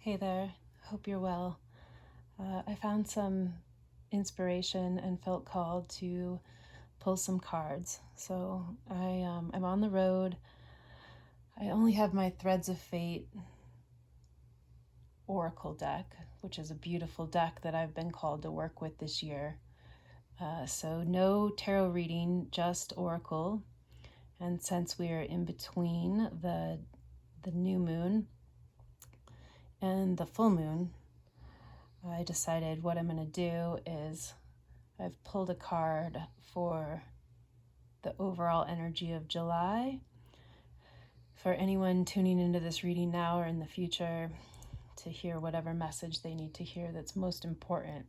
Hey there, hope you're well. I found some inspiration and felt called to pull some cards. So I'm on the road. I only have my Threads of Fate Oracle deck, which is a beautiful deck that I've been called to work with this year. So no tarot reading, just Oracle. And since we are in between the new moon and the full moon, I decided what I'm going to do is I've pulled a card for the overall energy of July. For anyone tuning into this reading now or in the future to hear whatever message they need to hear that's most important.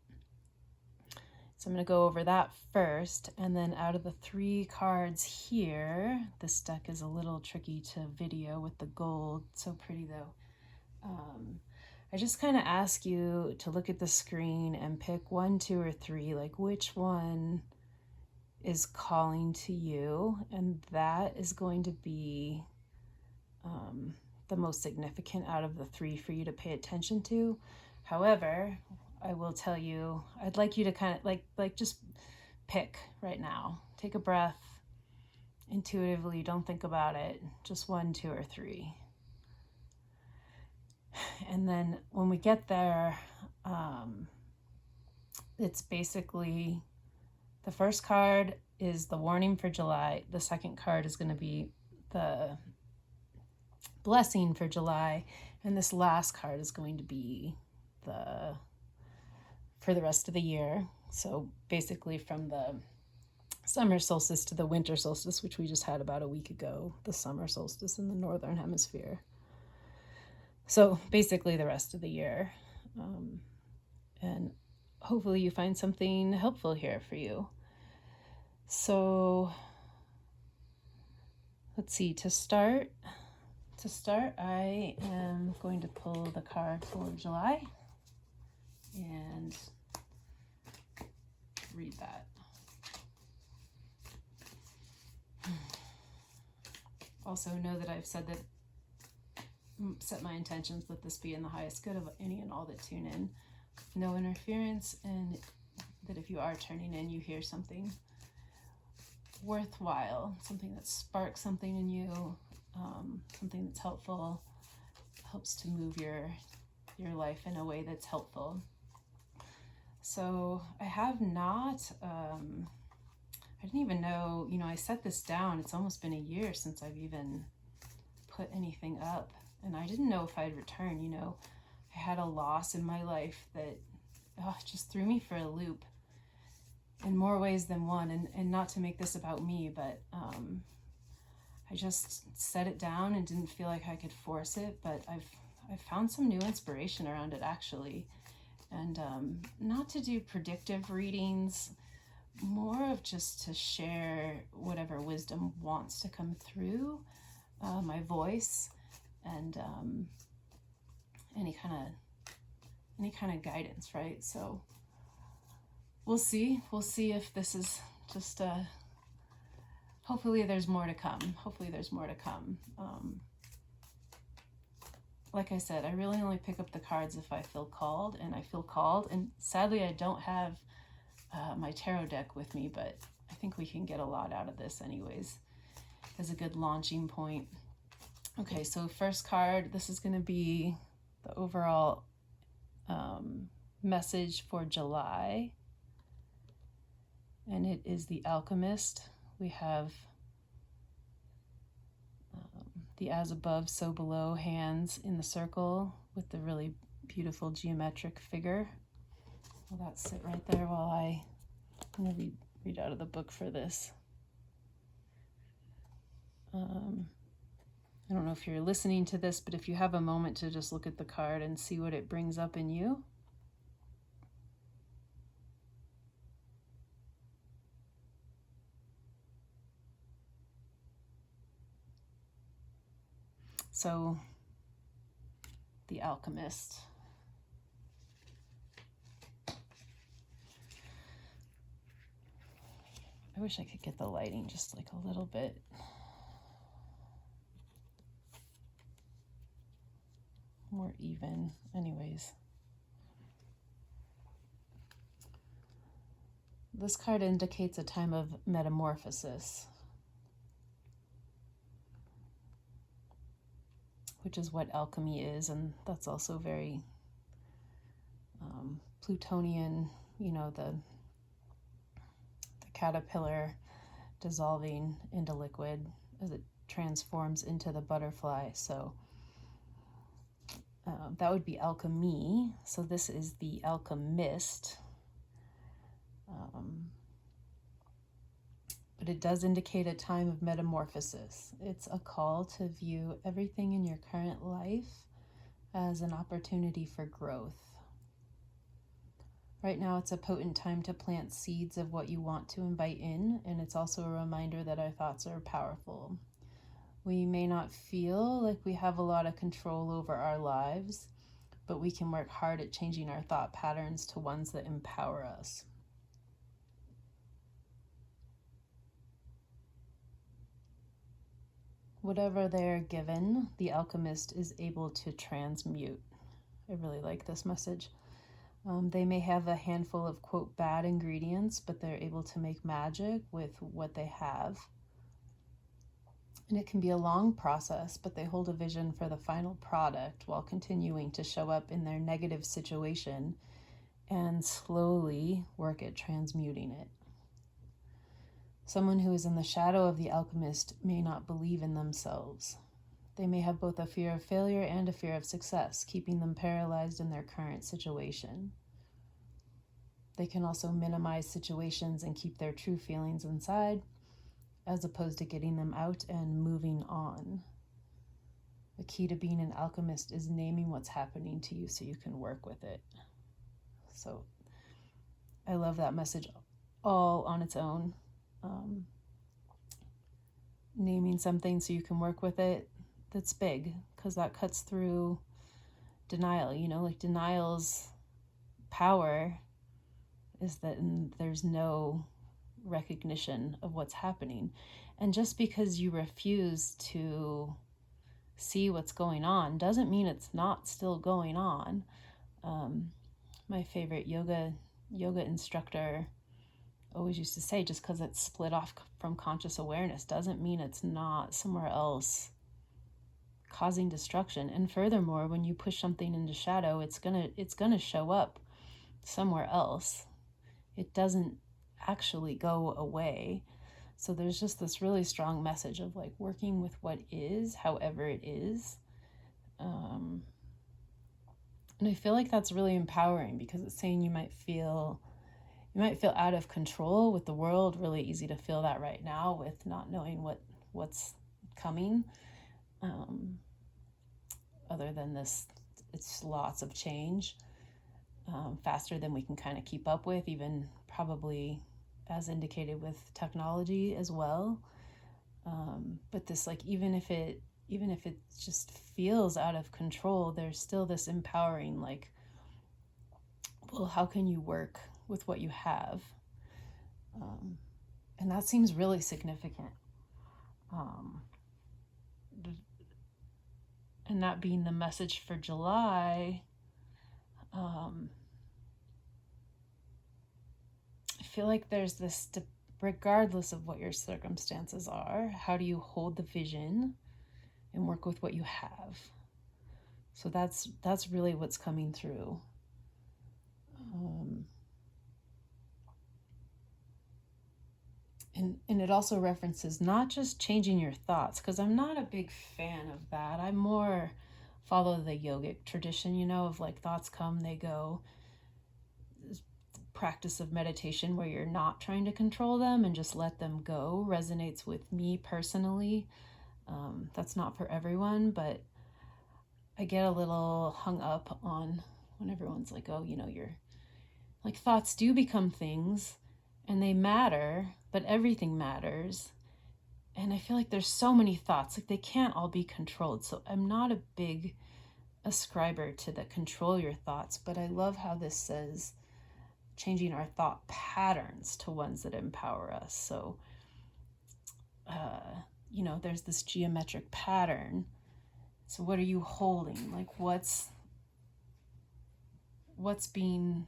So I'm going to go over that first, and then out of the 3 cards here, this deck is a little tricky to video with the gold, so pretty though. I just kind of ask you to look at the screen and pick 1, 2, or 3, like which one is calling to you, and that is going to be the most significant out of the 3 for you to pay attention to. However, I will tell you, I'd like you to kind of like just pick right now. Take a breath intuitively, don't think about it. Just 1, 2, or 3. And then when we get there, it's basically the first card is the warning for July. The second card is going to be the blessing for July. And this last card is going to be for the rest of the year. So basically from the summer solstice to the winter solstice, which we just had about a week ago, the summer solstice in the northern hemisphere. So basically the rest of the year. And hopefully you find something helpful here for you. So let's see, to start, I am going to pull the card for July and read that. Also know that I've said that, set my intentions that this be in the highest good of any and all that tune in. No interference, and that if you are turning in, you hear something worthwhile, something that sparks something in you, something that's helpful, helps to move your life in a way that's helpful. So I have not, I didn't even know, I set this down. It's almost been a year since I've even put anything up, and I didn't know if I'd return. I had a loss in my life that just threw me for a loop in more ways than one, and not to make this about me, but I just set it down and didn't feel like I could force it, but I've found some new inspiration around it, actually. And not to do predictive readings, more of just to share whatever wisdom wants to come through my voice, and any kind of guidance, right? So we'll see if this is just hopefully there's more to come. Like I said, I really only pick up the cards if I feel called, and sadly I don't have my tarot deck with me, but I think we can get a lot out of this anyways as a good launching point. Okay, so first card, this is going to be the overall message for July, and it is the Alchemist. We have the as above, so below hands in the circle with the really beautiful geometric figure. Well, that sit right there while I'm going to read out of the book for this. I don't know if you're listening to this, but if you have a moment to just look at the card and see what it brings up in you. So, the Alchemist. I wish I could get the lighting just like a little bit. more even. Anyways. This card indicates a time of metamorphosis, which is what alchemy is, and that's also very Plutonian, the caterpillar dissolving into liquid as it transforms into the butterfly. So that would be alchemy. So this is the alchemist. But it does indicate a time of metamorphosis. It's a call to view everything in your current life as an opportunity for growth. Right now, it's a potent time to plant seeds of what you want to invite in, and it's also a reminder that our thoughts are powerful. We may not feel like we have a lot of control over our lives, but we can work hard at changing our thought patterns to ones that empower us. Whatever they're given, the alchemist is able to transmute. I really like this message. They may have a handful of, quote, bad ingredients, but they're able to make magic with what they have. And it can be a long process, but they hold a vision for the final product while continuing to show up in their negative situation and slowly work at transmuting it. Someone who is in the shadow of the alchemist may not believe in themselves. They may have both a fear of failure and a fear of success, keeping them paralyzed in their current situation. They can also minimize situations and keep their true feelings inside, as opposed to getting them out and moving on. The key to being an alchemist is naming what's happening to you so you can work with it. So I love that message all on its own. Naming something so you can work with it, that's big, because that cuts through denial. Like denial's power is that there's no recognition of what's happening. And just because you refuse to see what's going on doesn't mean it's not still going on. My favorite yoga instructor always used to say, just because it's split off from conscious awareness doesn't mean it's not somewhere else causing destruction. And furthermore, when you push something into shadow, it's gonna show up somewhere else. It doesn't actually go away. So there's just this really strong message of like working with what is, however it is. And I feel like that's really empowering, because it's saying you might feel out of control with the world. Really easy to feel that right now with not knowing what's coming. Other than this, it's lots of change, faster than we can kind of keep up with, even probably as indicated with technology as well. But this, like, even if it just feels out of control, there's still this empowering, like, well, how can you work with what you have? And that seems really significant. And that being the message for July, I feel like there's this, regardless of what your circumstances are, how do you hold the vision and work with what you have? So that's really what's coming through. And it also references not just changing your thoughts, because I'm not a big fan of that. I more follow the yogic tradition, of like thoughts come, they go. This practice of meditation where you're not trying to control them and just let them go resonates with me personally. That's not for everyone, but I get a little hung up on when everyone's like, oh, you're like, thoughts do become things and they matter, but everything matters. And I feel like there's so many thoughts, like they can't all be controlled. So I'm not a big ascriber to the control your thoughts, but I love how this says changing our thought patterns to ones that empower us. So, there's this geometric pattern. So what are you holding? Like what's being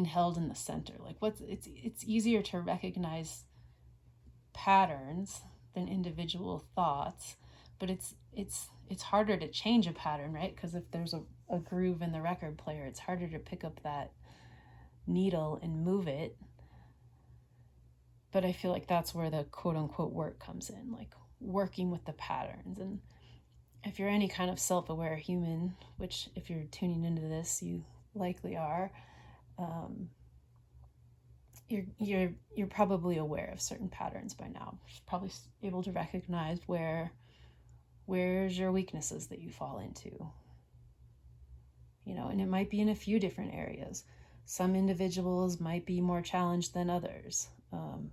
held in the center? Like it's easier to recognize patterns than individual thoughts, but it's harder to change a pattern, right? Because if there's a groove in the record player, it's harder to pick up that needle and move it. But I feel like that's where the quote unquote work comes in, like working with the patterns. And if you're any kind of self-aware human, which if you're tuning into this, you likely are, you're probably aware of certain patterns by now. You're probably able to recognize where's your weaknesses that you fall into. And it might be in a few different areas. Some individuals might be more challenged than others,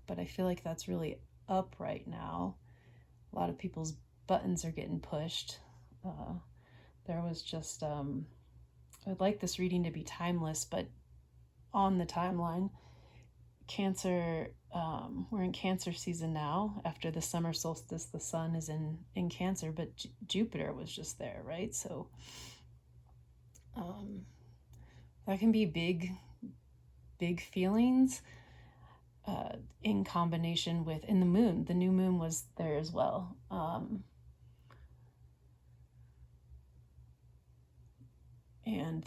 but I feel like that's really up right now. A lot of people's buttons are getting pushed. There was just, I'd like this reading to be timeless, but on the timeline, Cancer, we're in Cancer season now. After the summer solstice, the sun is in Cancer, but Jupiter was just there, right? So that can be big feelings in combination with, in the moon. The new moon was there as well. And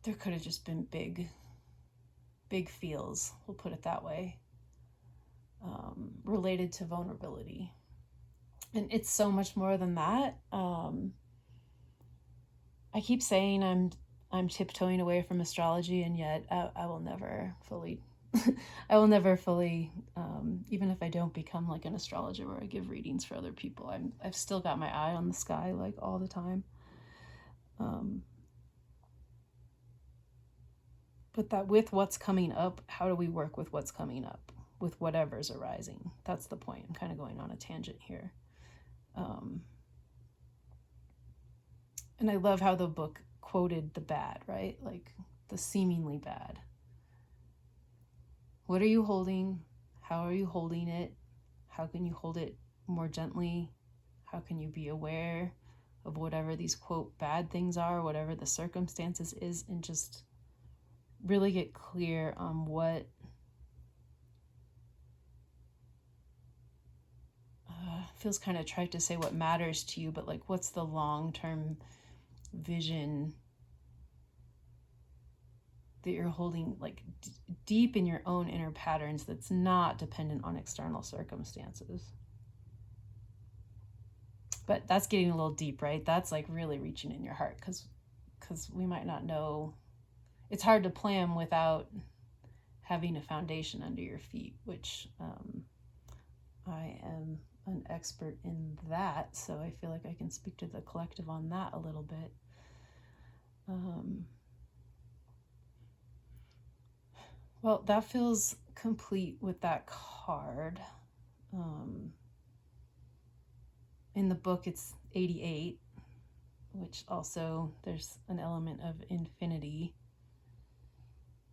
there could have just been big feels, we'll put it that way, related to vulnerability. And it's so much more than that. I keep saying I'm tiptoeing away from astrology, and yet I will never fully I will never fully, even if I don't become like an astrologer where I give readings for other people, I've still got my eye on the sky like all the time. But that with what's coming up, how do we work with what's coming up, with whatever's arising? That's the point. I'm kind of going on a tangent here. And I love how the book quoted the bad, right? Like the seemingly bad. What are you holding? How are you holding it? How can you hold it more gently? How can you be aware of whatever these quote bad things are, whatever the circumstances is, and just really get clear on what feels kind of trite to say what matters to you, but like what's the long-term vision that you're holding, like deep in your own inner patterns, that's not dependent on external circumstances. But that's getting a little deep, right? That's like really reaching in your heart, because we might not know. It's hard to plan without having a foundation under your feet, which I am an expert in that, so I feel like I can speak to the collective on that a little bit. Well, that feels complete with that card. In the book, it's 88, which also there's an element of infinity.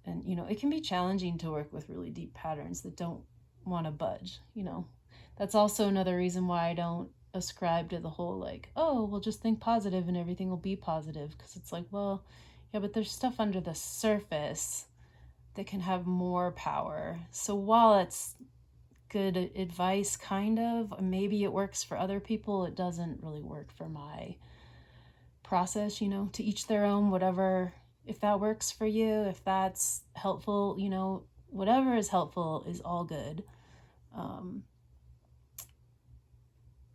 And, it can be challenging to work with really deep patterns that don't want to budge, That's also another reason why I don't ascribe to the whole, like, oh, we'll just think positive and everything will be positive. Because it's like, well, yeah, but there's stuff under the surface that can have more power. So while it's good advice, kind of, maybe it works for other people, it doesn't really work for my process, to each their own, whatever. If that works for you, if that's helpful, whatever is helpful is all good.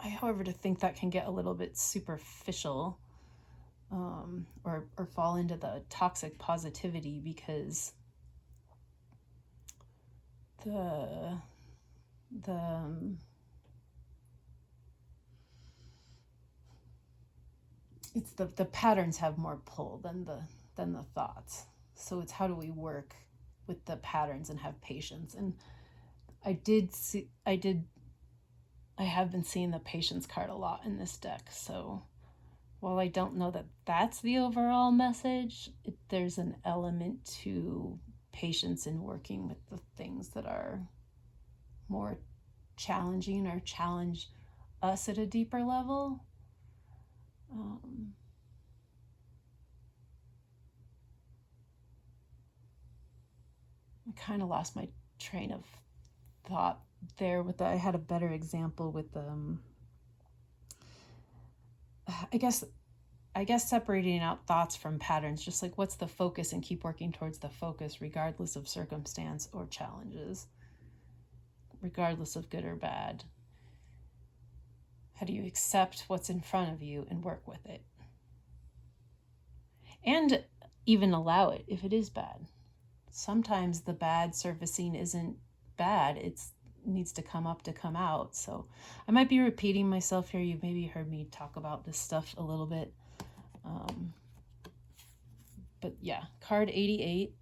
I, however, to think that can get a little bit superficial, or fall into the toxic positivity, because it's the patterns have more pull than the thoughts. So it's how do we work with the patterns and have patience. And I have been seeing the patience card a lot in this deck. So while I don't know that that's the overall message, there's an element to patience in working with the things that are more challenging or challenge us at a deeper level. I kind of lost my train of thought there with I had a better example with I guess separating out thoughts from patterns, just like what's the focus, and keep working towards the focus regardless of circumstance or challenges, regardless of good or bad. How do you accept what's in front of you and work with it? And even allow it if it is bad. Sometimes the bad surfacing isn't bad, it needs to come up to come out. So I might be repeating myself here. You've maybe heard me talk about this stuff a little bit. But yeah, card 88.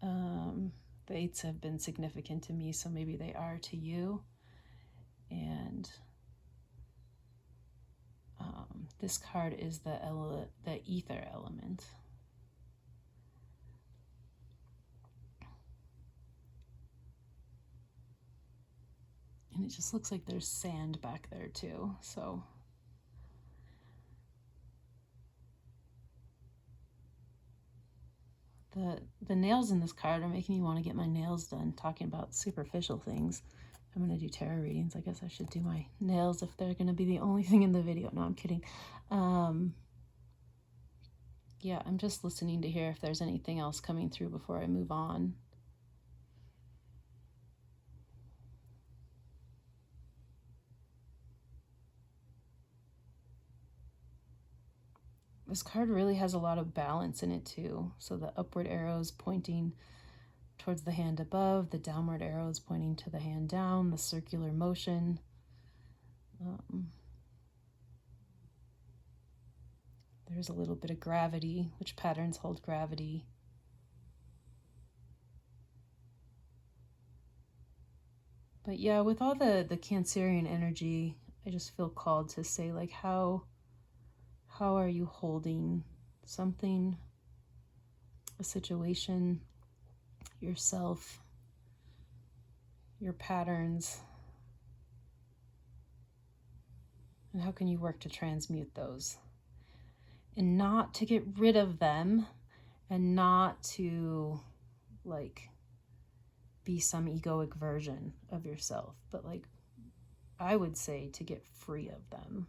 The 8s have been significant to me, so maybe they are to you. And this card is the ether element. And it just looks like there's sand back there too. So the nails in this card are making me want to get my nails done, talking about superficial things. I'm going to do tarot readings. I guess I should do my nails if they're going to be the only thing in the video. No, I'm kidding. Yeah, I'm just listening to hear if there's anything else coming through before I move on. This card really has a lot of balance in it too. So the upward arrows pointing towards the hand above, the downward arrows pointing to the hand down, the circular motion. There's a little bit of gravity, which patterns hold gravity. But yeah, with all the Cancerian energy, I just feel called to say, like, how are you holding something, a situation, yourself, your patterns, and how can you work to transmute those? And not to get rid of them, and not to, like, be some egoic version of yourself, but, like, I would say to get free of them.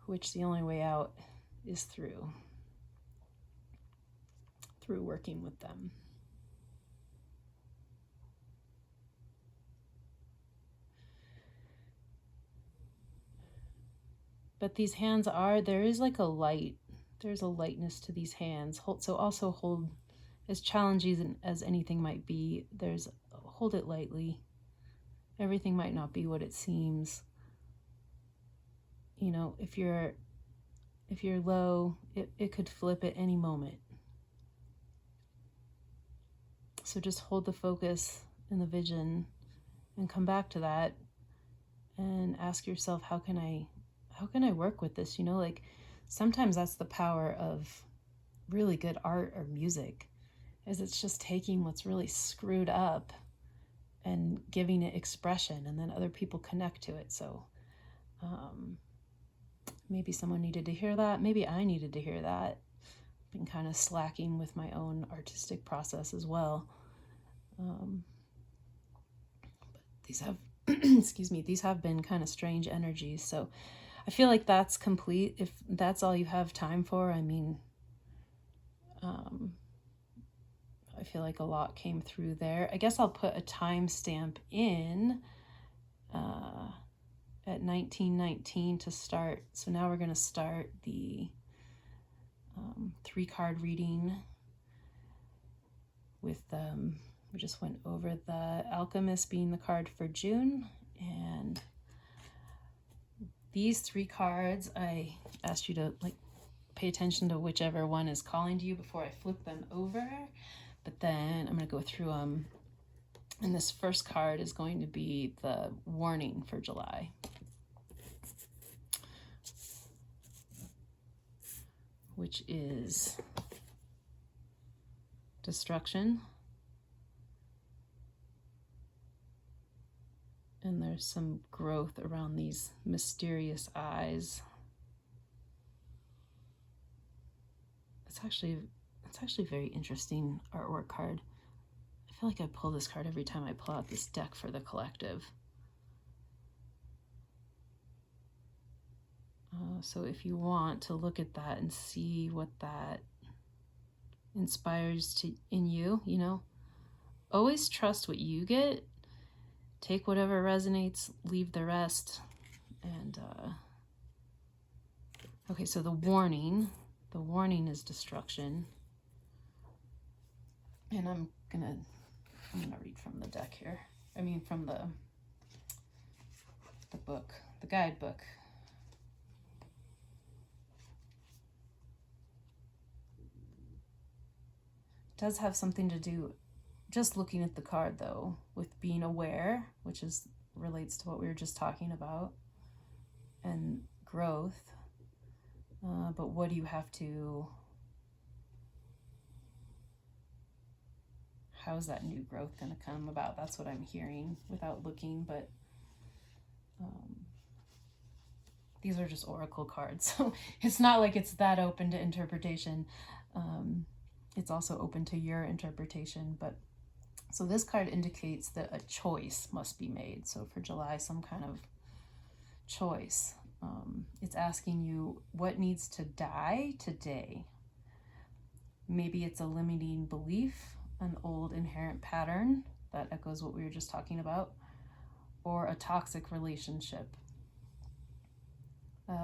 Which the only way out is through working with them. But these hands there is like a light, there's a lightness to these hands. So also hold, as challenging as anything might be, hold it lightly. Everything might not be what it seems. You know, if you're low, it could flip at any moment. So just hold the focus and the vision and come back to that and ask yourself, how can I work with this? You know, like, sometimes that's the power of really good art or music, is it's just taking what's really screwed up and giving it expression, and then other people connect to it. So maybe someone needed to hear that. Maybe I needed to hear that. I've been kind of slacking with my own artistic process as well. But these have, these have been kind of strange energies. So I feel like that's complete. If that's all you have time for, I mean, I feel like a lot came through there. I guess I'll put a timestamp in at 1919 to start. So now we're going to start the 3-card reading with, we just went over the Alchemist being the card for June. And these 3 cards, I asked you to, like, pay attention to whichever one is calling to you before I flip them over. But then I'm going to go through them. And this first card is going to be the warning for July. Which is destruction, And there's some growth around these mysterious eyes. It's actually very interesting artwork card. I feel like I pull this card every time I pull out this deck for the collective. So if you want to look at that and see what that inspires in you, you know, always trust what you get. Take whatever resonates, leave the rest. And okay, so the warning is destruction. And I'm gonna read from the deck here. I mean, from the book, the guidebook. It does have something to do, just looking at the card though, with being aware, which relates to what we were just talking about, and growth. But what do you have to? How is that new growth going to come about? That's what I'm hearing without looking, but these are just oracle cards, so it's not like it's that open to interpretation. It's also open to your interpretation, but so this card indicates that a choice must be made. So for July, some kind of choice. It's asking you what needs to die today. Maybe it's a limiting belief, an old inherent pattern that echoes what we were just talking about, or a toxic relationship.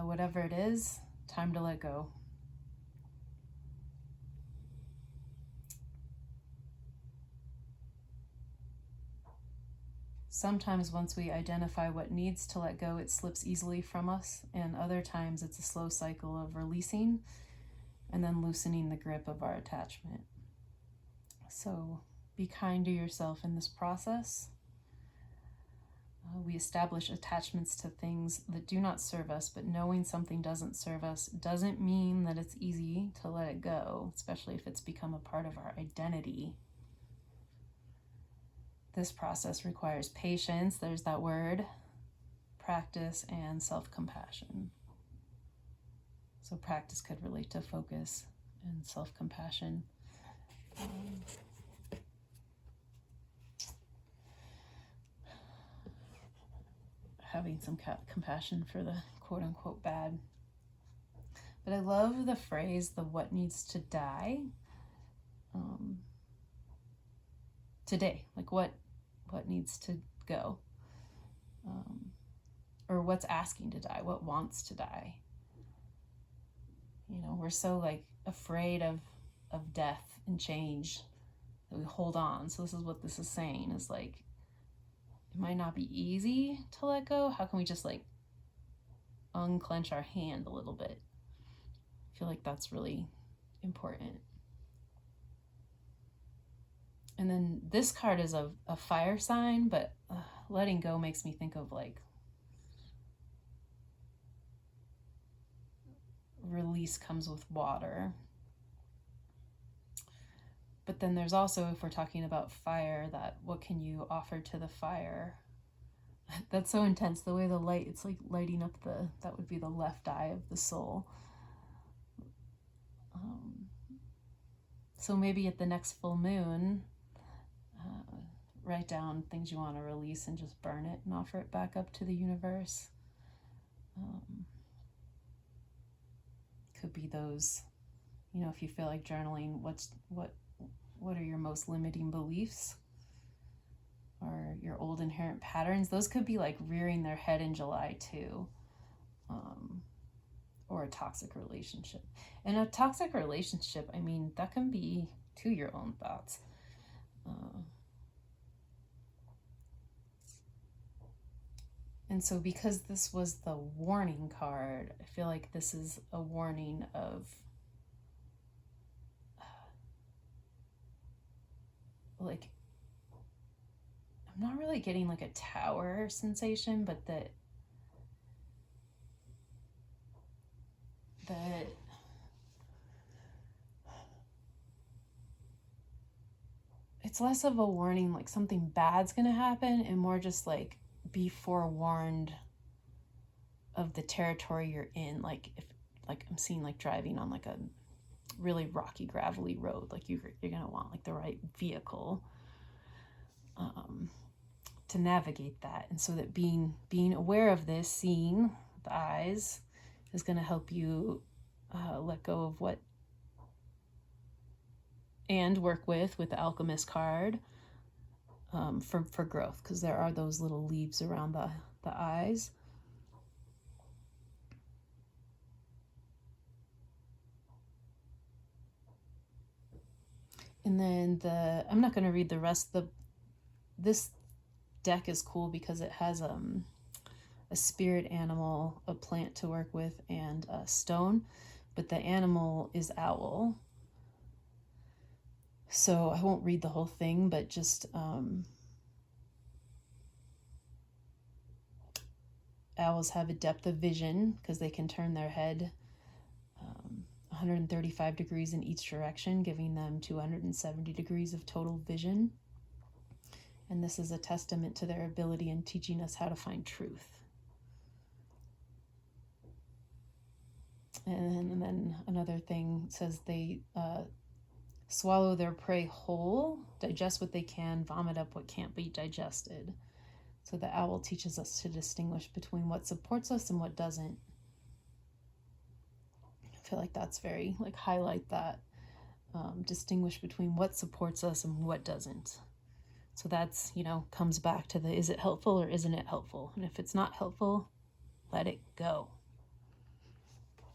Whatever it is, time to let go. Sometimes once we identify what needs to let go, it slips easily from us, and other times it's a slow cycle of releasing and then loosening the grip of our attachment. So be kind to yourself in this process. We establish attachments to things that do not serve us, but knowing something doesn't serve us doesn't mean that it's easy to let it go, especially if it's become a part of our identity. This process requires patience, there's that word, practice, and self-compassion. So practice could relate to focus and self-compassion. Having some compassion for the quote-unquote bad. But I love the phrase, the what needs to die. Today, like what needs to go, or what's asking to die, what wants to die. You know, we're so like afraid of death and change that we hold on. So this is what this is saying, is like, it might not be easy to let go. How can we just like unclench our hand a little bit? I feel like that's really important. And then this card is a fire sign, but letting go makes me think of like release comes with water. But then there's also, if we're talking about fire, that what can you offer to the fire? That's so intense, the way the light, it's like lighting up that would be the left eye of the soul. So maybe at the next full moon, write down things you want to release and just burn it and offer it back up to the universe. Could be those, you know, if you feel like journaling, what are your most limiting beliefs, or your old inherent patterns? Those could be like rearing their head in July too, or a toxic relationship. And a toxic relationship, I mean, that can be to your own thoughts. And so because this was the warning card, I feel like this is a warning of like, I'm not really getting like a tower sensation, but that it's less of a warning like something bad's gonna happen, and more just like be forewarned of the territory you're in. Like if, like I'm seeing like driving on like a really rocky, gravelly road, like you're going to want like the right vehicle to navigate that. And so that being aware of this, seeing the eyes, is going to help you let go of what, and work with the alchemist card for growth, because there are those little leaves around the eyes. And then I'm not going to read the rest. This deck is cool because it has a spirit animal, a plant to work with, and a stone, but the animal is owl. So I won't read the whole thing, but just owls have a depth of vision because they can turn their head 135 degrees in each direction, giving them 270 degrees of total vision. And this is a testament to their ability in teaching us how to find truth. And then another thing says they swallow their prey whole, digest what they can, vomit up what can't be digested. So the owl teaches us to distinguish between what supports us and what doesn't. I feel like that's very, like, highlight that. Distinguish between what supports us and what doesn't. So that's, comes back to the, is it helpful or isn't it helpful? And if it's not helpful, let it go.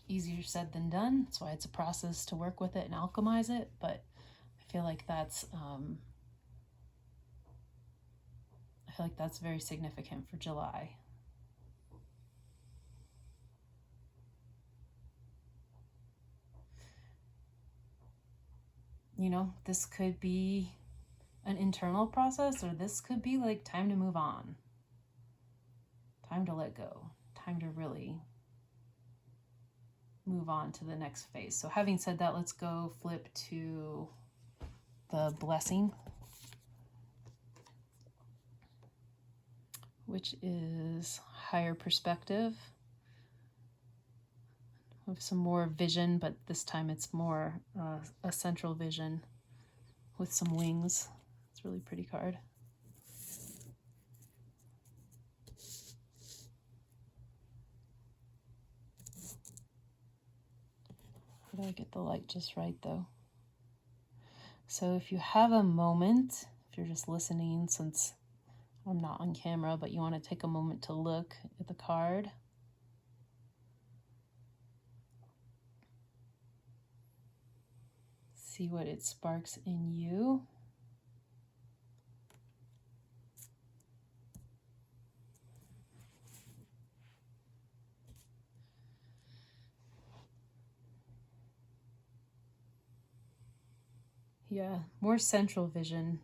Easier said than done. That's why it's a process to work with it and alchemize it. But I feel like that's very significant for July. This could be an internal process, or this could be like time to move on, time to let go, time to really move on to the next phase. So having said that, let's go flip to the blessing, which is higher perspective with some more vision, but this time it's more a central vision with some wings. It's a really pretty card. How do I get the light just right, though? So if you have a moment, if you're just listening, since I'm not on camera, but you want to take a moment to look at the card. See what it sparks in you. Yeah, more central vision.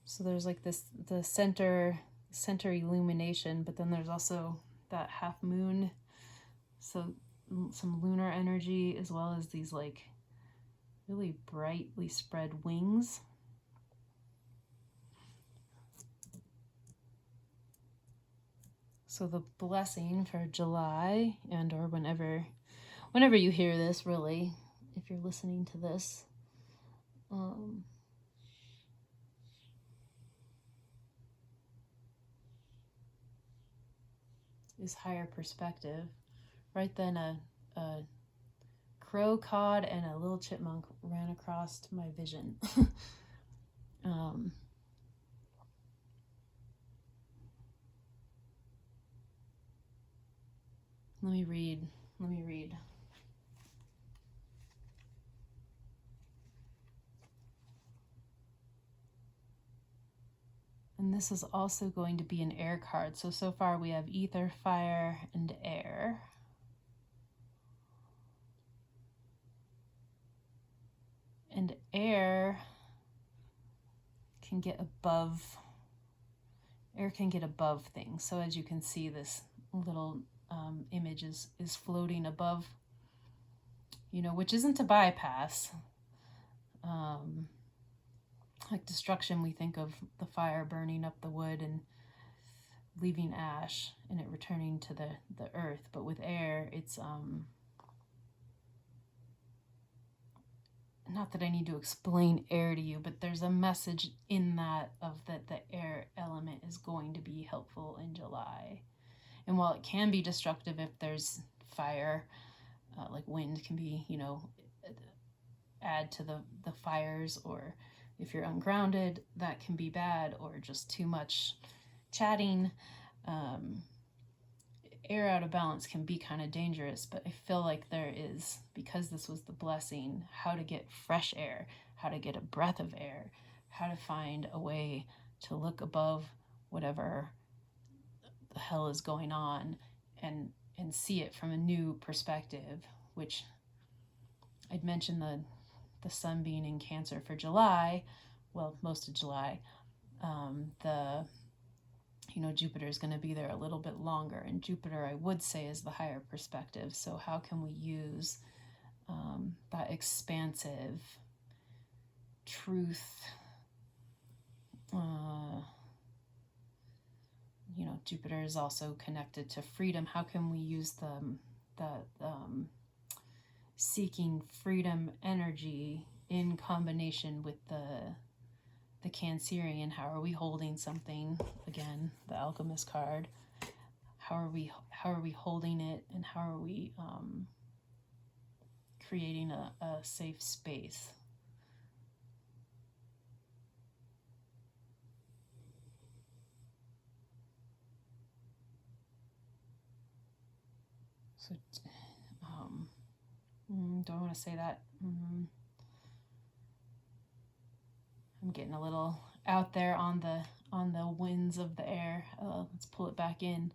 So there's like the center illumination, but then there's also that half moon. So some lunar energy, as well as these like really brightly spread wings. So the blessing for July, and or whenever you hear this, really, if you're listening to this, is higher perspective. Right then a crow cod and a little chipmunk ran across my vision. Let me read. And this is also going to be an air card. So far we have ether, fire, and air. And air can get above things. So as you can see, this little image is floating above, which isn't a bypass. like destruction, we think of the fire burning up the wood and leaving ash and it returning to the earth. But with air, it's not that I need to explain air to you, but there's a message in that of that the air element is going to be helpful in July. And while it can be destructive if there's fire, like wind can be, add to the fires, or if you're ungrounded, that can be bad, or just too much chatting. Air out of balance can be kind of dangerous, but I feel like there is, because this was the blessing, how to get fresh air, how to get a breath of air, how to find a way to look above whatever the hell is going on and see it from a new perspective, which I'd mentioned the sun being in Cancer for July, well, most of July. Jupiter is going to be there a little bit longer, and Jupiter, I would say, is the higher perspective. So how can we use that expansive truth? Jupiter is also connected to freedom. How can we use the seeking freedom energy in combination with the Cancerian? How are we holding something? Again, the Alchemist card. How are we holding it, and how are we creating a safe space? So, do I want to say that? I'm getting a little out there on the winds of the air. Let's pull it back in.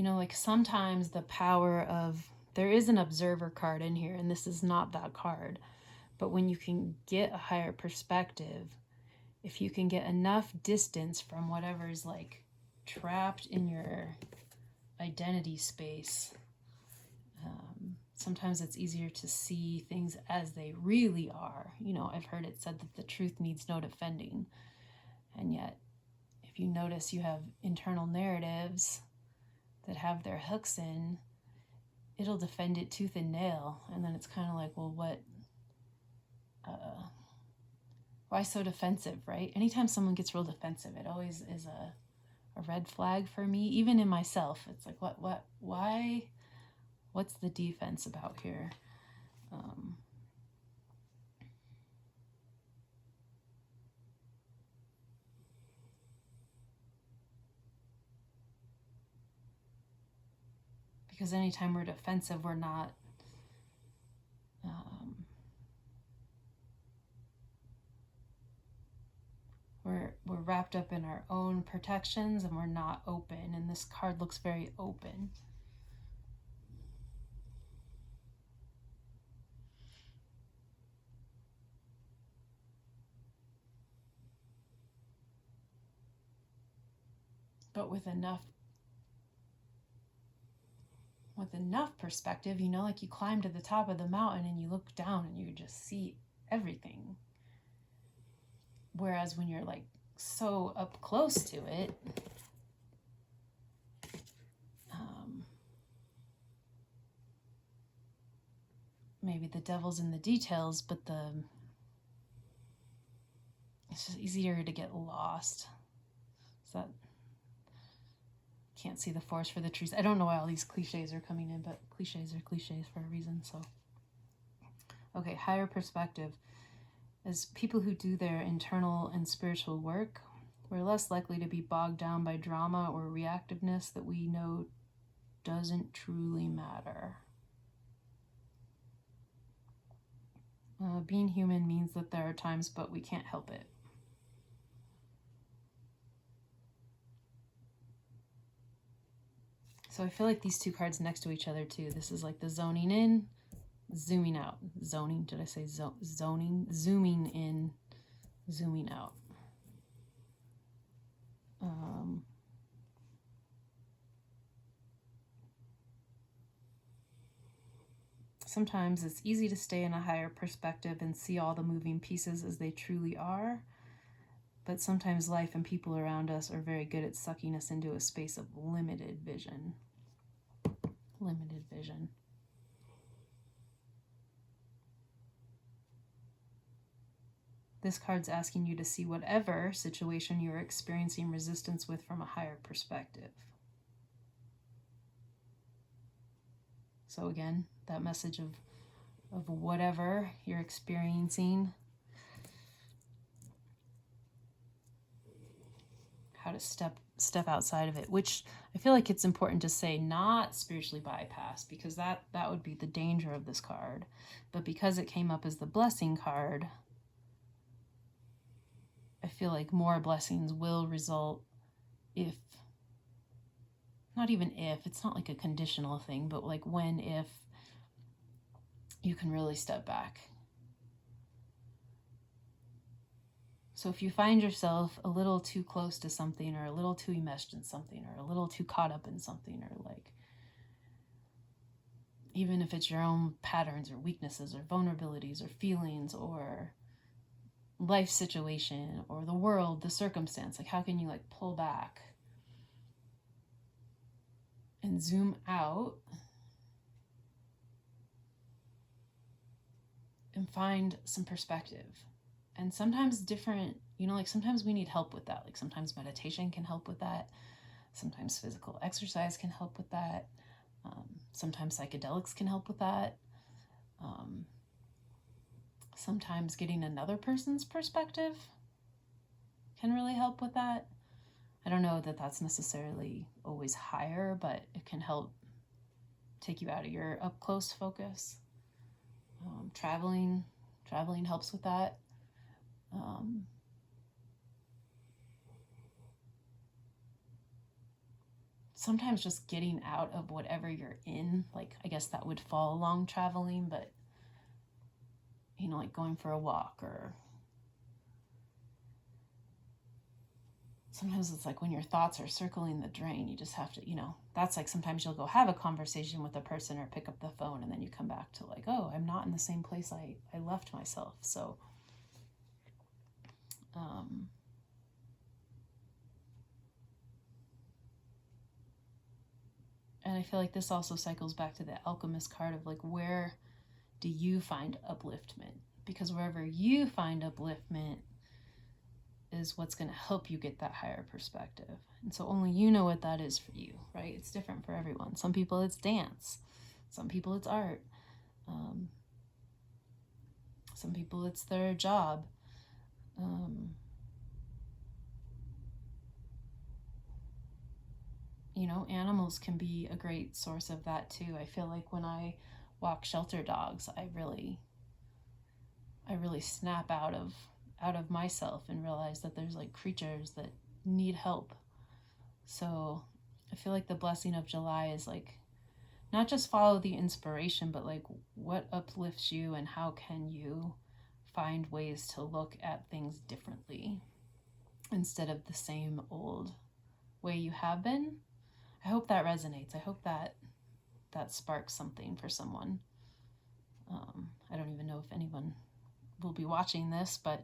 Like sometimes the power of, there is an observer card in here, and this is not that card, but when you can get a higher perspective, if you can get enough distance from whatever's like trapped in your identity space, sometimes it's easier to see things as they really are. I've heard it said that the truth needs no defending, and yet if you notice you have internal narratives that have their hooks in, it'll defend it tooth and nail, and then it's kind of like, well, why so defensive, right? Anytime someone gets real defensive, it always is a red flag for me, even in myself. It's like, why, what's the defense about here? Because anytime we're defensive, we're not we're wrapped up in our own protections, and we're not open, and this card looks very open. But with enough perspective, like you climb to the top of the mountain and you look down and you just see everything. Whereas when you're like so up close to it, maybe the devil's in the details, but it's just easier to get lost. So that can't see the forest for the trees. I don't know why all these cliches are coming in, but cliches are cliches for a reason. So, okay, higher perspective. As people who do their internal and spiritual work, we're less likely to be bogged down by drama or reactiveness that we know doesn't truly matter. Being human means that there are times, but we can't help it. So I feel like these two cards next to each other too. This is like the zoning in, zooming out. Zoning, did I say zoning? Zooming in, zooming out. sometimes it's easy to stay in a higher perspective and see all the moving pieces as they truly are. But sometimes life and people around us are very good at sucking us into a space of limited vision. Limited vision. This card's asking you to see whatever situation you're experiencing resistance with from a higher perspective. So again, that message of whatever you're experiencing, how to step outside of it, which I feel like it's important to say not spiritually bypass, because that would be the danger of this card. But because it came up as the blessing card, I feel like more blessings will result if, not even if, it's not like a conditional thing, but like when, if you can really step back. So if you find yourself a little too close to something, or a little too enmeshed in something, or a little too caught up in something, or like, even if it's your own patterns or weaknesses or vulnerabilities or feelings or life situation or the world, the circumstance, like how can you like pull back and zoom out and find some perspective? And sometimes different, like sometimes we need help with that. Like sometimes meditation can help with that. Sometimes physical exercise can help with that. Sometimes psychedelics can help with that. Sometimes getting another person's perspective can really help with that. I don't know that that's necessarily always higher, but it can help take you out of your up close focus. Traveling helps with that. Sometimes just getting out of whatever you're in, like I guess that would fall along traveling, but like going for a walk, or sometimes it's like when your thoughts are circling the drain, you just have to, that's like sometimes you'll go have a conversation with a person or pick up the phone, and then you come back to like, oh, I'm not in the same place I left myself. So and I feel like this also cycles back to the alchemist card of like, where do you find upliftment? Because wherever you find upliftment is what's going to help you get that higher perspective. And so only you know what that is for you, right? It's different for everyone. Some people it's dance. Some people it's art. Some people it's their job. Animals can be a great source of that too. I feel like when I walk shelter dogs, I really snap out of myself and realize that there's like creatures that need help. So I feel like the blessing of July is like, not just follow the inspiration, but like what uplifts you and how can you find ways to look at things differently instead of the same old way you have been. I hope that resonates. I hope that sparks something for someone. I don't even know if anyone will be watching this, but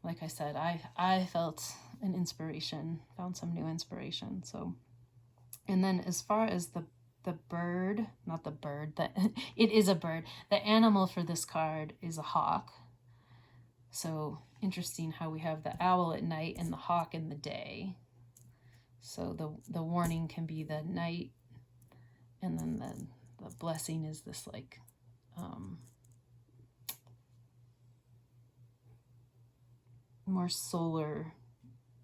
like I said, I felt an inspiration, found some new inspiration. So, and then as far as the bird, not the bird, that it is a bird. The animal for this card is a hawk. So interesting how we have the owl at night and the hawk in the day. So the warning can be the night, and then the blessing is this like more solar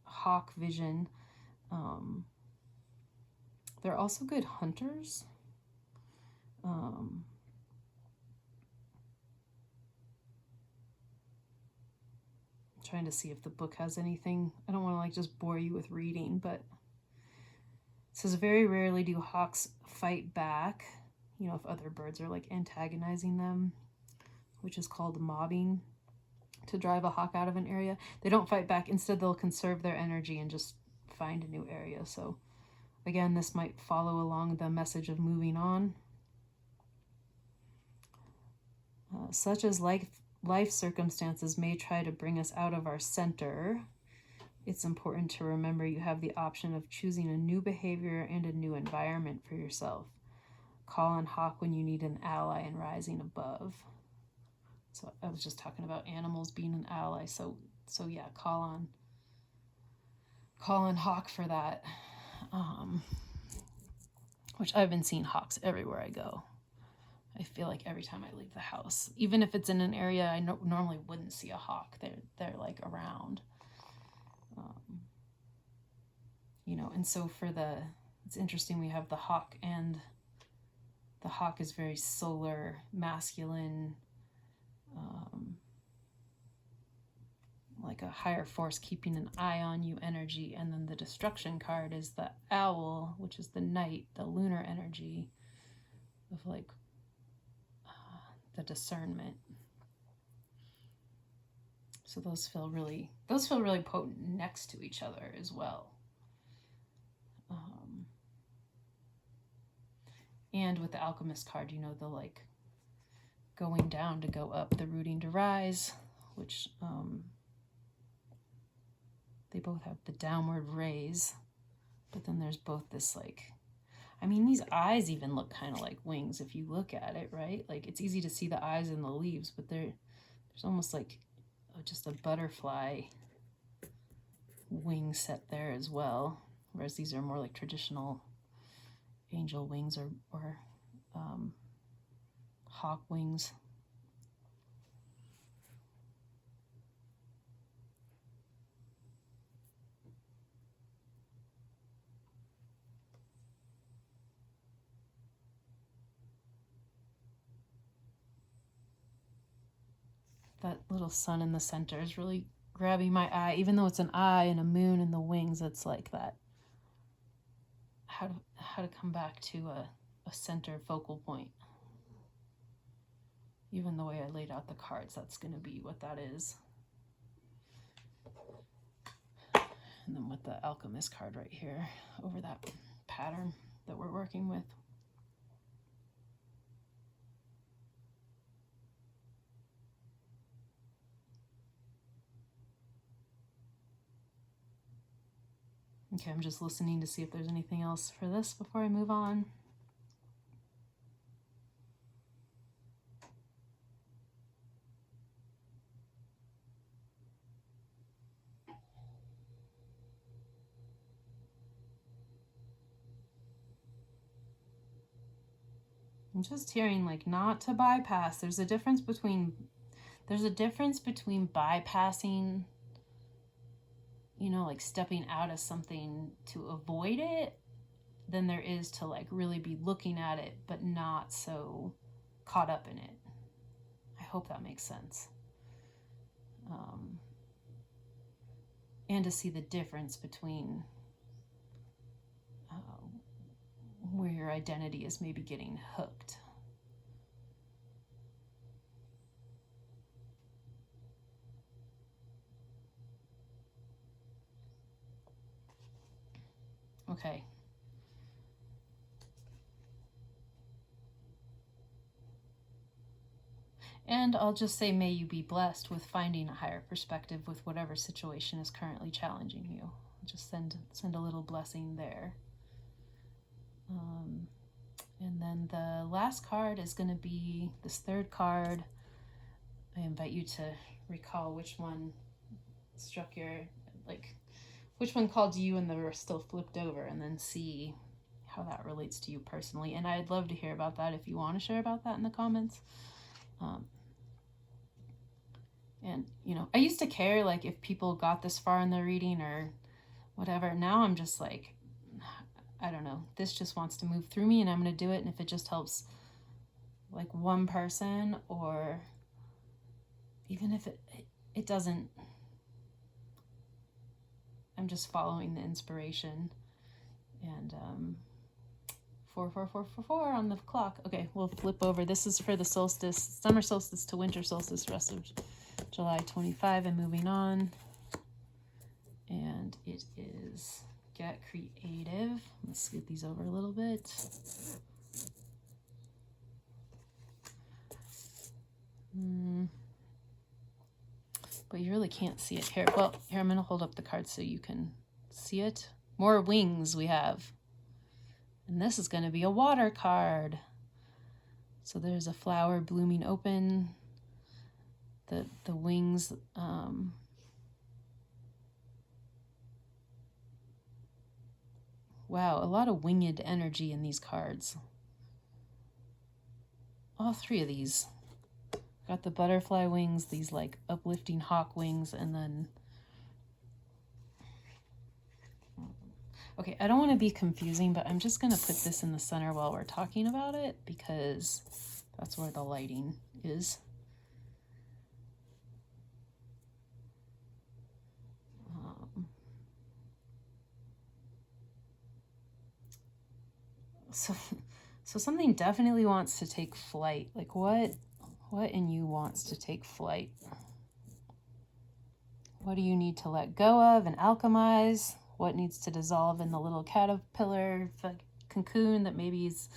hawk vision. They're also good hunters. Trying to see if the book has anything. I don't want to like just bore you with reading, but it says very rarely do hawks fight back, if other birds are like antagonizing them, which is called mobbing, to drive a hawk out of an area. They don't fight back. Instead, they'll conserve their energy and just find a new area. So again, this might follow along the message of moving on. Such as life circumstances may try to bring us out of our center, it's important to remember you have the option of choosing a new behavior and a new environment for yourself. Call on hawk when you need an ally and rising above. So I was just talking about animals being an ally. So yeah, call on hawk for that. Which I've been seeing hawks everywhere I go. I feel like every time I leave the house, even if it's in an area I normally wouldn't see a hawk, they're like around. And so it's interesting, we have the hawk, and the hawk is very solar, masculine, like a higher force keeping an eye on you energy. And then the destruction card is the owl, which is the night, the lunar energy of like the discernment. So those feel really potent next to each other as well. And with the alchemist card, the like going down to go up, the rooting to rise, which they both have the downward raise, but then there's both this like, these eyes even look kind of like wings if you look at it, right? Like it's easy to see the eyes in the leaves, but there's almost like just a butterfly wing set there as well, whereas these are more like traditional angel wings or hawk wings. That little sun in the center is really grabbing my eye, even though it's an eye and a moon and the wings. It's like that, how to come back to a center focal point. Even the way I laid out the cards, that's going to be what that is. And then with the alchemist card right here over that pattern that we're working with. Okay, I'm just listening to see if there's anything else for this before I move on. I'm just hearing like not to bypass. There's a difference between bypassing, like stepping out of something to avoid it, than there is to like really be looking at it but not so caught up in it. I hope that makes sense. And to see the difference between where your identity is maybe getting hooked. Okay. And I'll just say, may you be blessed with finding a higher perspective with whatever situation is currently challenging you. Just send a little blessing there. And then the last card is going to be this third card. I invite you to recall which one struck which one called to you and they were still flipped over, and then see how that relates to you personally. And I'd love to hear about that if you want to share about that in the comments. And, I used to care like if people got this far in their reading or whatever. Now I'm just like, I don't know. This just wants to move through me and I'm going to do it. And if it just helps like one person, or even if it doesn't, I'm just following the inspiration. And 4 on the clock. Okay, we'll flip over. This is for the solstice, summer solstice to winter solstice, rest of July 25 and moving on. And it is get creative. Let's scoot these over a little bit. But you really can't see it here. Well, here, I'm going to hold up the card so you can see it. More wings we have. And this is going to be a water card. So there's a flower blooming open. The wings, wow, a lot of winged energy in these cards. All three of these. Got the butterfly wings, these like uplifting hawk wings, and then... Okay, I don't want to be confusing, but I'm just going to put this in the center while we're talking about it because that's where the lighting is. So something definitely wants to take flight. Like what in you wants to take flight? What do you need to let go of and alchemize? What needs to dissolve in the little caterpillar cocoon that maybe is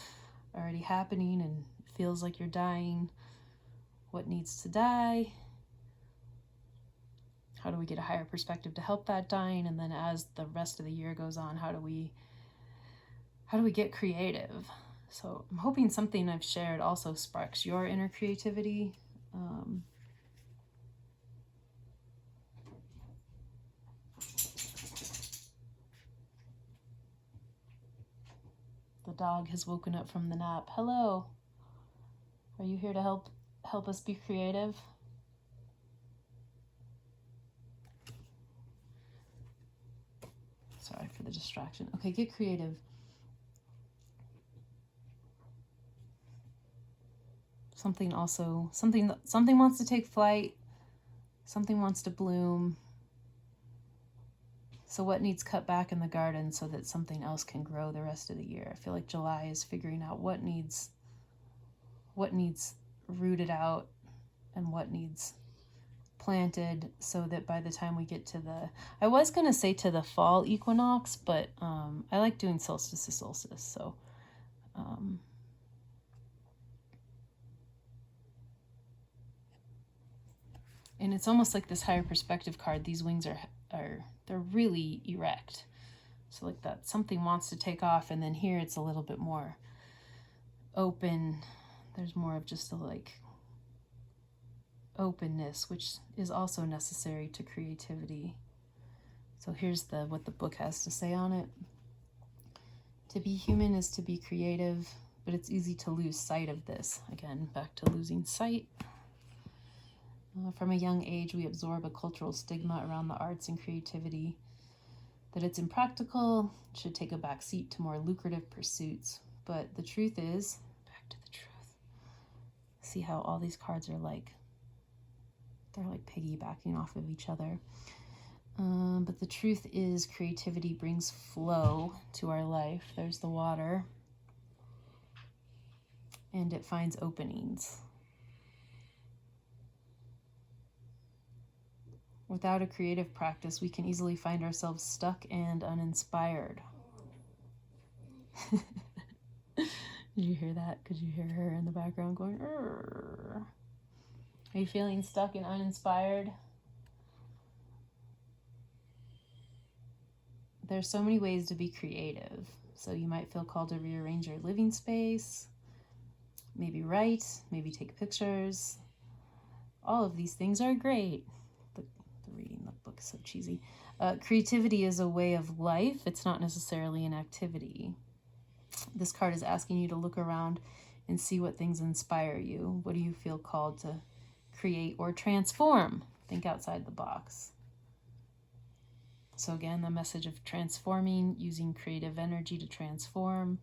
already happening and feels like you're dying? What needs to die? How do we get a higher perspective to help that dying? And then as the rest of the year goes on, how do we get creative? So I'm hoping something I've shared also sparks your inner creativity. The dog has woken up from the nap. Hello. Are you here to help us be creative? Sorry for the distraction. Okay, get creative. Something wants to take flight. Something wants to bloom. So what needs cut back in the garden so that something else can grow the rest of the year? I feel like July is figuring out what needs rooted out and what needs planted so that by the time we get to I was going to say to the fall equinox, but I like doing solstice to solstice. So and it's almost like this higher perspective card. These wings are they're really erect. So like that something wants to take off, and then here it's a little bit more open. There's more of just a like openness, which is also necessary to creativity. So here's what the book has to say on it. To be human is to be creative, but it's easy to lose sight of this. Again, back to losing sight. From a young age, we absorb a cultural stigma around the arts and creativity, that it's impractical, should take a back seat to more lucrative pursuits. But the truth is, back to the truth. See how all these cards are like, they're like piggybacking off of each other. But the truth is, creativity brings flow to our life. There's the water. And it finds openings. Without a creative practice, we can easily find ourselves stuck and uninspired. Did you hear that? Could you hear her in the background going, "Arr"? Are you feeling stuck and uninspired? There's so many ways to be creative. So you might feel called to rearrange your living space, maybe write, maybe take pictures. All of these things are great. Reading the book is so cheesy. Creativity is a way of life. It's not necessarily an activity. This card is asking you to look around and see what things inspire you. What do you feel called to create or transform? Think outside the box. So again, the message of transforming, using creative energy to transform.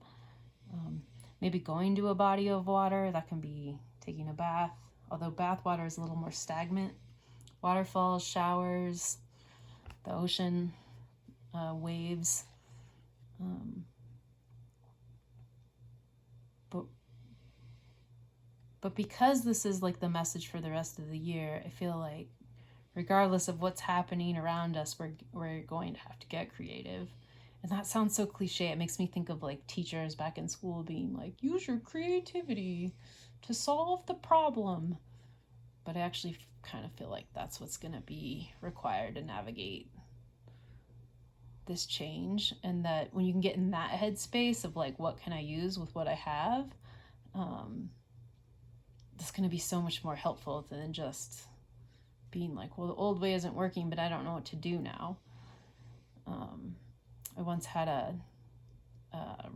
Maybe going to a body of water. That can be taking a bath. Although bath water is a little more stagnant. Waterfalls, showers, the ocean, waves. But because this is like the message for the rest of the year, I feel like regardless of what's happening around us, we're going to have to get creative. And that sounds so cliche. It makes me think of like teachers back in school being like, use your creativity to solve the problem. But I actually kind of feel like that's what's going to be required to navigate this change, and that when you can get in that headspace of like, what can I use with what I have, that's going to be so much more helpful than just being like, well, the old way isn't working, but I don't know what to do now. I once had a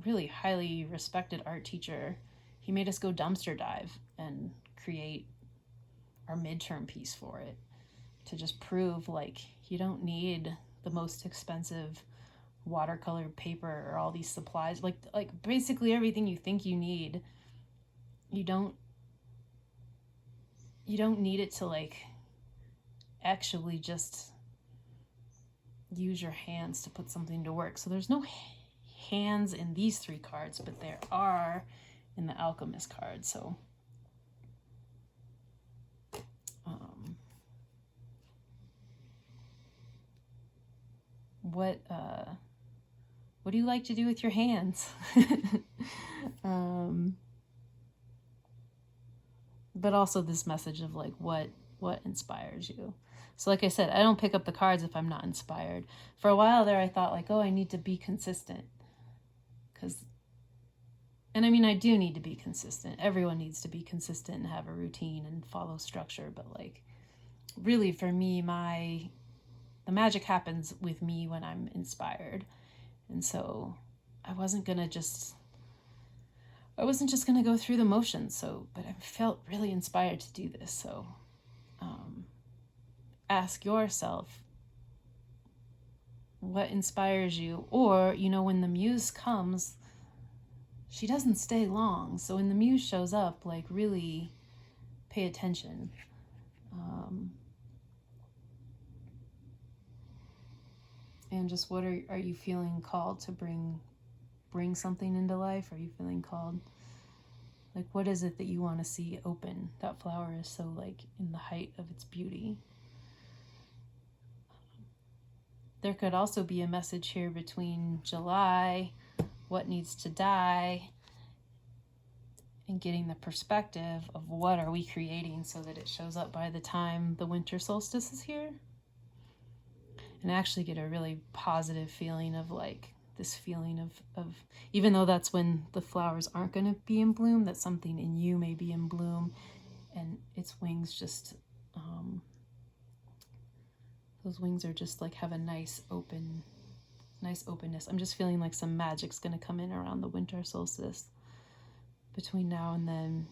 really highly respected art teacher. He made us go dumpster dive and create our midterm piece for it, to just prove like you don't need the most expensive watercolor paper or all these supplies, like basically everything you think you need. You don't need it to like actually just use your hands to put something to work. So there's no hands in these 3 cards, but there are in the Alchemist card. So what do you like to do with your hands? But also this message of like what inspires you. So like I said, I don't pick up the cards if I'm not inspired. For a while there, I thought like, oh, I need to be consistent. And I mean, I do need to be consistent. Everyone needs to be consistent and have a routine and follow structure. But like, really for me, the magic happens with me when I'm inspired. And so I wasn't just going to go through the motions. But I felt really inspired to do this. So ask yourself, what inspires you? Or, when the muse comes, she doesn't stay long. So when the muse shows up, like really pay attention. And just what are you feeling called to bring something into life? Are you feeling called, like, what is it that you want to see open? That flower is so like in the height of its beauty. There could also be a message here between July, what needs to die, and getting the perspective of what are we creating so that it shows up by the time the winter solstice is here. And actually get a really positive feeling of like this feeling of even though that's when the flowers aren't going to be in bloom, that something in you may be in bloom, and its wings just those wings are just like have a nice openness. I'm just feeling like some magic's going to come in around the winter solstice between now and then,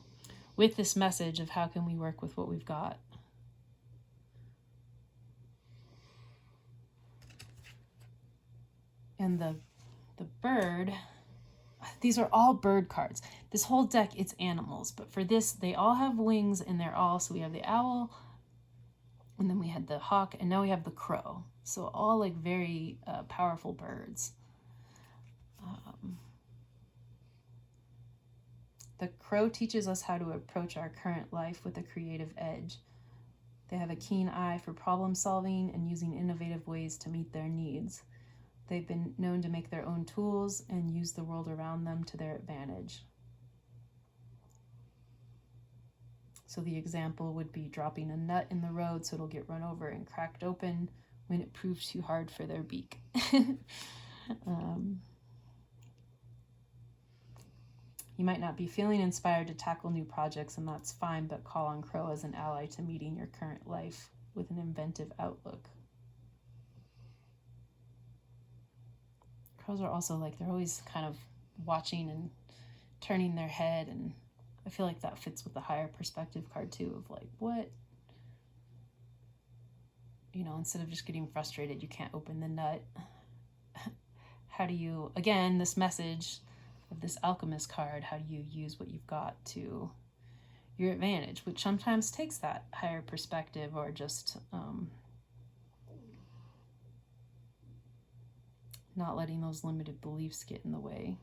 with this message of how can we work with what we've got. And the bird, these are all bird cards. This whole deck, it's animals, but for this, they all have wings, and they're all, so we have the owl, and then we had the hawk, and now we have the crow. So all like very powerful birds. The crow teaches us how to approach our current life with a creative edge. They have a keen eye for problem solving and using innovative ways to meet their needs. They've been known to make their own tools and use the world around them to their advantage. So the example would be dropping a nut in the road so it'll get run over and cracked open when it proves too hard for their beak. You might not be feeling inspired to tackle new projects, and that's fine, but call on Crow as an ally to meeting your current life with an inventive outlook. Crows are also like, they're always kind of watching and turning their head, and I feel like that fits with the higher perspective card too, of like, what, instead of just getting frustrated, you can't open the nut. How do you, again, this message of this alchemist card, how do you use what you've got to your advantage, which sometimes takes that higher perspective, or just not letting those limited beliefs get in the way.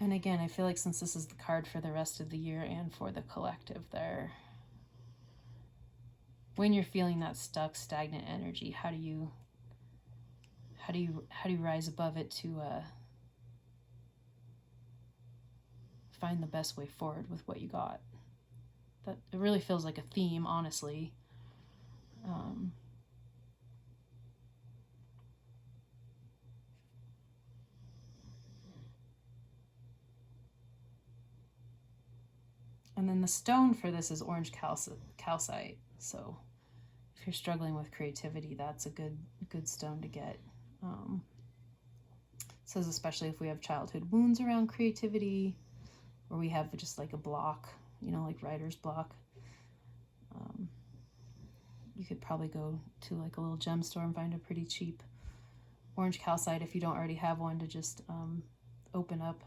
And again, I feel like since this is the card for the rest of the year and for the collective there, when you're feeling that stuck, stagnant energy, how do you rise above it to find the best way forward with what you got. That it really feels like a theme, honestly. And then the stone for this is orange calcite. So if you're struggling with creativity, that's a good stone to get. It says especially if we have childhood wounds around creativity, or we have just like a block, like writer's block. You could probably go to like a little gem store and find a pretty cheap orange calcite if you don't already have one to just open up.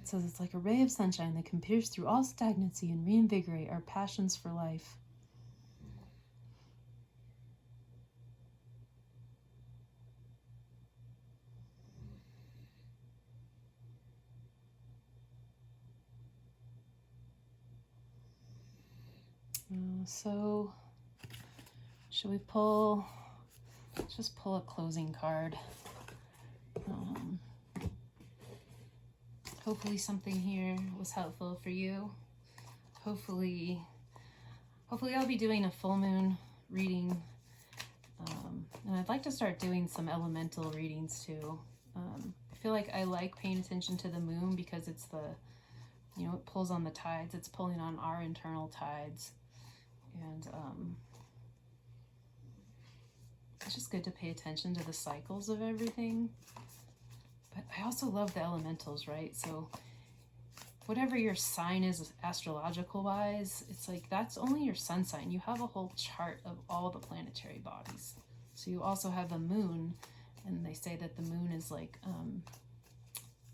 It says it's like a ray of sunshine that can pierce through all stagnancy and reinvigorate our passions for life. So should we pull, let's just pull a closing card. Hopefully something here was helpful for you. Hopefully I'll be doing a full moon reading. And I'd like to start doing some elemental readings too. I feel like I like paying attention to the moon because it's it pulls on the tides. It's pulling on our internal tides. And it's just good to pay attention to the cycles of everything. But I also love the elementals, right? So whatever your sign is astrological wise, it's like that's only your sun sign. You have a whole chart of all the planetary bodies. So you also have a moon, and they say that the moon is like,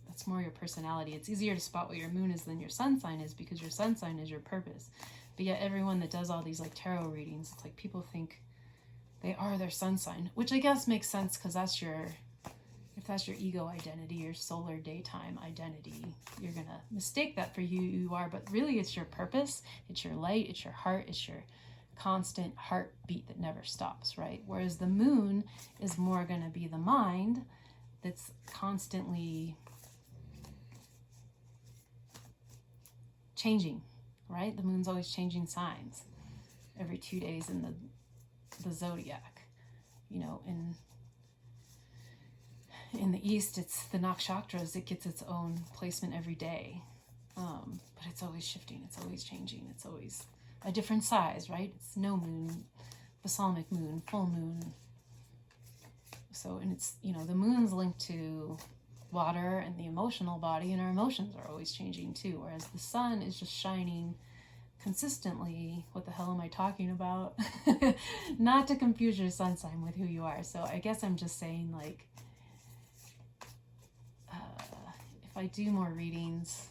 that's more your personality. It's easier to spot what your moon is than your sun sign is because your sun sign is your purpose. But yet everyone that does all these like tarot readings, it's like people think they are their sun sign, which I guess makes sense because if that's your ego identity, your solar daytime identity, you're going to mistake that for who you are. But really it's your purpose, it's your light, it's your heart, it's your constant heartbeat that never stops, right? Whereas the moon is more going to be the mind that's constantly changing, right? The moon's always changing signs every 2 days in the zodiac. In the East, it's the nakshatras. It gets its own placement every day. But it's always shifting. It's always changing. It's always a different size, right? It's no moon, balsamic moon, full moon. So, and it's, the moon's linked to water and the emotional body, and our emotions are always changing too. Whereas the sun is just shining consistently. What the hell am I talking about? Not to confuse your sun sign with who you are. So I guess I'm just saying, like, if I do more readings,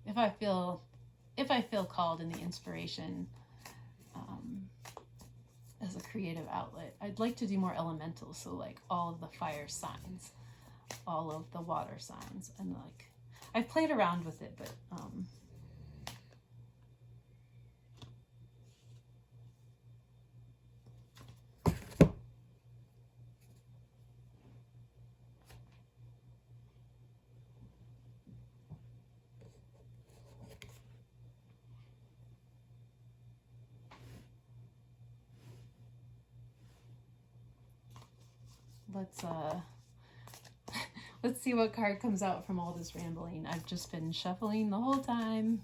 if I feel called in the inspiration as a creative outlet, I'd like to do more elementals. So like all of the fire signs, all of the water signs, and like I've played around with it, but let's see what card comes out from all this rambling. I've just been shuffling the whole time.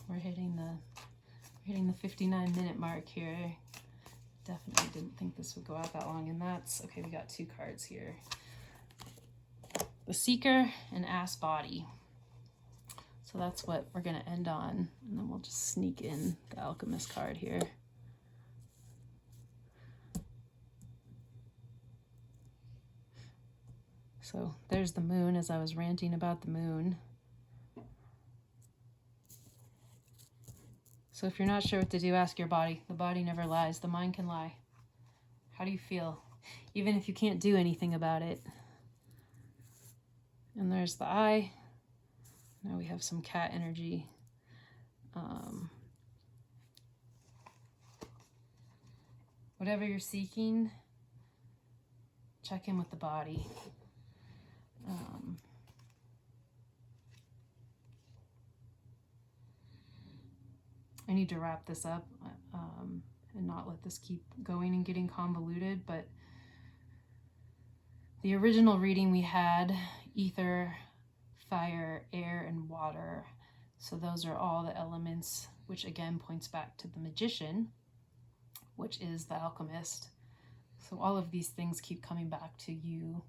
We're hitting the 59-minute mark here. Definitely didn't think this would go out that long, and that's okay. We got 2 cards here: the Seeker and Ass Body. So that's what we're going to end on, and then we'll just sneak in the Alchemist card here. So there's the moon, as I was ranting about the moon. So if you're not sure what to do, ask your body. The body never lies. The mind can lie. How do you feel? Even if you can't do anything about it. And there's the eye. Now we have some cat energy. Whatever you're seeking, check in with the body. I need to wrap this up and not let this keep going and getting convoluted, but the original reading we had ether, fire, air, and water. So those are all the elements, which again points back to the magician, which is the alchemist. So all of these things keep coming back to you.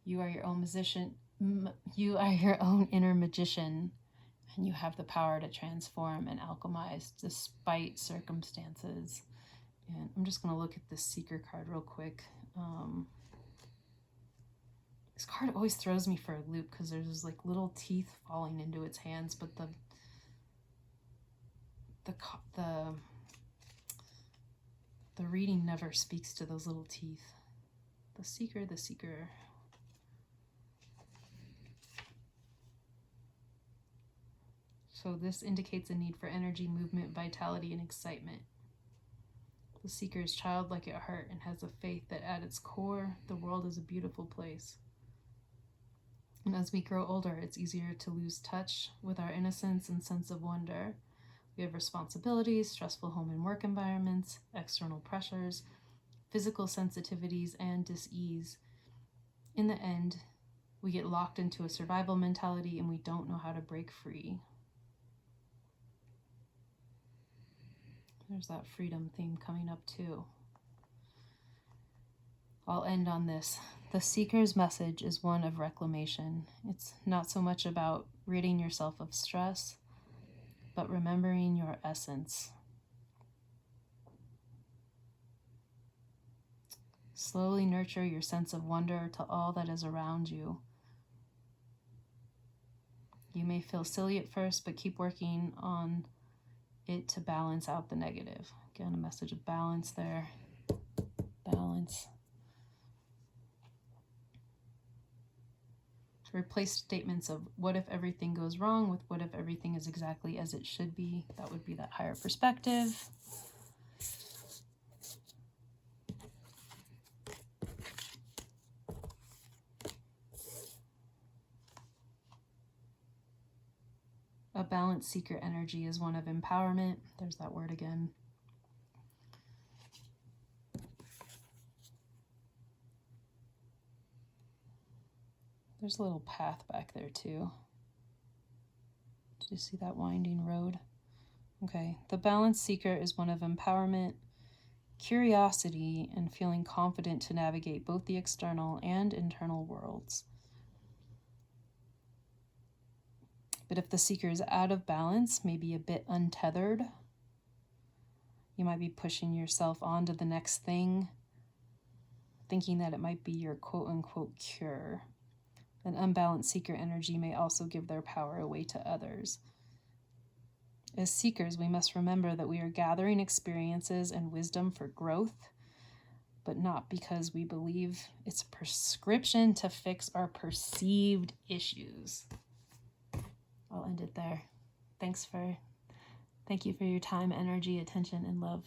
You are your own musician. You are your own inner magician, and you have the power to transform and alchemize despite circumstances. And I'm just going to look at this Seeker card real quick. This card always throws me for a loop because there's this like little teeth falling into its hands, but the reading never speaks to those little teeth. The Seeker, the Seeker. So this indicates a need for energy, movement, vitality, and excitement. The Seeker is childlike at heart and has a faith that at its core, the world is a beautiful place. And as we grow older, it's easier to lose touch with our innocence and sense of wonder. We have responsibilities, stressful home and work environments, external pressures, physical sensitivities, and dis-ease. In the end, we get locked into a survival mentality and we don't know how to break free. There's that freedom theme coming up too. I'll end on this. The Seeker's message is one of reclamation. It's not so much about ridding yourself of stress, but remembering your essence. Slowly nurture your sense of wonder to all that is around you. You may feel silly at first, but keep working on it to balance out the negative. Again, a message of balance there. Balance. Replace statements of what if everything goes wrong with what if everything is exactly as it should be. That would be that higher perspective. A balanced Seeker energy is one of empowerment. There's that word again. There's a little path back there too. Did you see that winding road? Okay, the balanced Seeker is one of empowerment, curiosity, and feeling confident to navigate both the external and internal worlds. But if the Seeker is out of balance, maybe a bit untethered, you might be pushing yourself on to the next thing, thinking that it might be your quote-unquote cure. An unbalanced Seeker energy may also give their power away to others. As Seekers, we must remember that we are gathering experiences and wisdom for growth, but not because we believe it's a prescription to fix our perceived issues. I'll end it there. Thank you for your time, energy, attention, and love.